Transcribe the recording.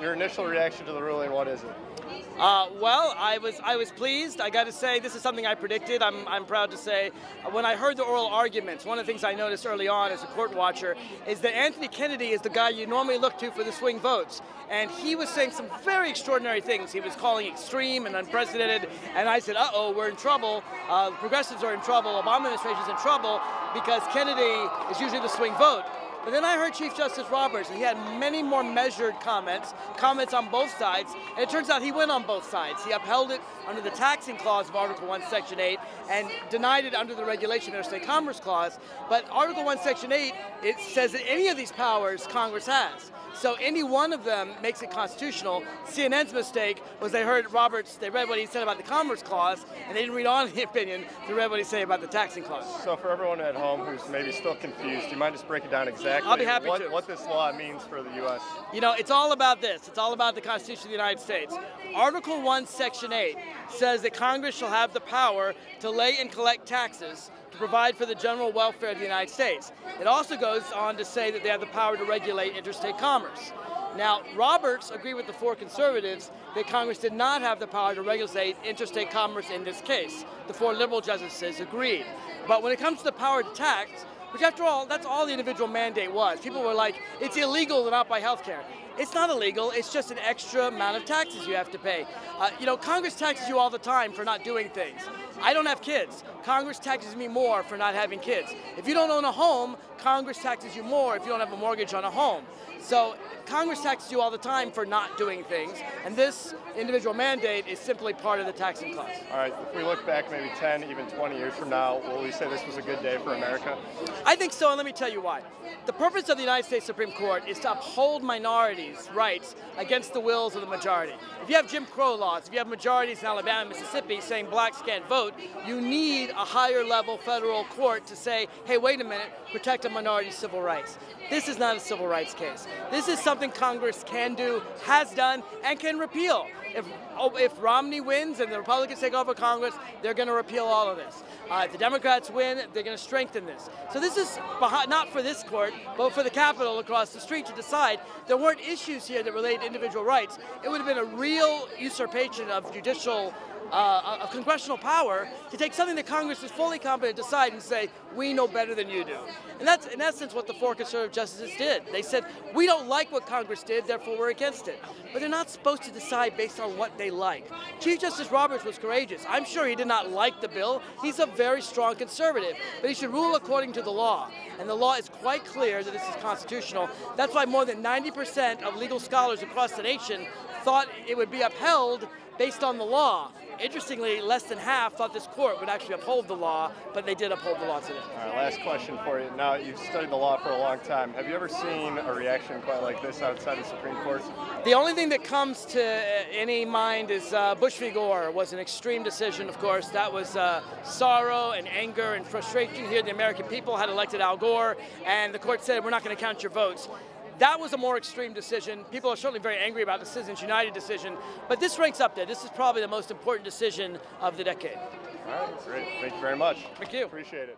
Your initial reaction to the ruling, what is it? Well, I was pleased. I got to say, this is something I predicted. I'm proud to say. When I heard the oral arguments, one of the things I noticed early on as a court watcher is that Anthony Kennedy is the guy you normally look to for the swing votes. And he was saying some very extraordinary things. He was calling extreme and unprecedented. And I said, uh-oh, we're in trouble. Progressives are in trouble. Obama administration's in trouble because Kennedy is usually the swing vote. But then I heard Chief Justice Roberts, and he had many more measured comments on both sides, and it turns out he went on both sides. He upheld it under the taxing clause of Article 1, Section 8, and denied it under the regulation interstate commerce clause. But Article 1, Section 8, it says that any of these powers Congress has. So any one of them makes it constitutional. CNN's mistake was they heard Roberts, they read what he said about the Commerce Clause, and they didn't read on the opinion, they read what he said about the taxing clause. So for everyone at home who's maybe still confused, do you mind just breaking down exactly I'll be happy what this law means for the U.S.? You know, it's all about this. It's all about the Constitution of the United States. Article 1, Section 8 says that Congress shall have the power to lay and collect taxes to provide for the general welfare of the United States. It also goes on to say that they have the power to regulate interstate commerce. Now, Roberts agreed with the four conservatives that Congress did not have the power to regulate interstate commerce in this case. The four liberal justices agreed. But when it comes to the power to tax, which after all, that's all the individual mandate was. People were like, it's illegal to not buy health care. It's not illegal, it's just an extra amount of taxes you have to pay. You know, Congress taxes you all the time for not doing things. I don't have kids. Congress taxes me more for not having kids. If you don't own a home, Congress taxes you more if you don't have a mortgage on a home. So Congress taxes you all the time for not doing things, and this individual mandate is simply part of the taxing clause. All right, if we look back maybe 10, even 20 years from now, will we say this was a good day for America? I think so, and let me tell you why. The purpose of the United States Supreme Court is to uphold minorities' rights against the wills of the majority. If you have Jim Crow laws, if you have majorities in Alabama and Mississippi saying blacks can't vote, you need a higher level federal court to say, hey, wait a minute, protect a minority's civil rights. This is not a civil rights case. This is something Congress can do, has done, and can repeal. If Romney wins and the Republicans take over Congress, they're going to repeal all of this. If the Democrats win, they're going to strengthen this. So this is not for this court, but for the Capitol across the street to decide. There weren't issues here that relate to individual rights. It would have been a real usurpation of judicial of congressional power to take something that Congress is fully competent to decide and say, we know better than you do. And that's, in essence, what the four conservative justices did. They said, we don't like what Congress did, therefore we're against it. But they're not supposed to decide based on what they like. Chief Justice Roberts was courageous. I'm sure he did not like the bill. He's a very strong conservative, but he should rule according to the law. And the law is quite clear that this is constitutional. That's why more than 90% of legal scholars across the nation thought it would be upheld based on the law. Interestingly, less than half thought this court would actually uphold the law, but they did uphold the law today. All right, last question for you. Now, you've studied the law for a long time. Have you ever seen a reaction quite like this outside the Supreme Court? The only thing that comes to any mind is Bush v. Gore was an extreme decision, of course. That was sorrow and anger and frustration here. The American people had elected Al Gore, and the court said, we're not going to count your votes. That was a more extreme decision. People are certainly very angry about the Citizens United decision, but this ranks up there. This is probably the most important decision of the decade. All right, great. Thank you very much. Thank you. Appreciate it.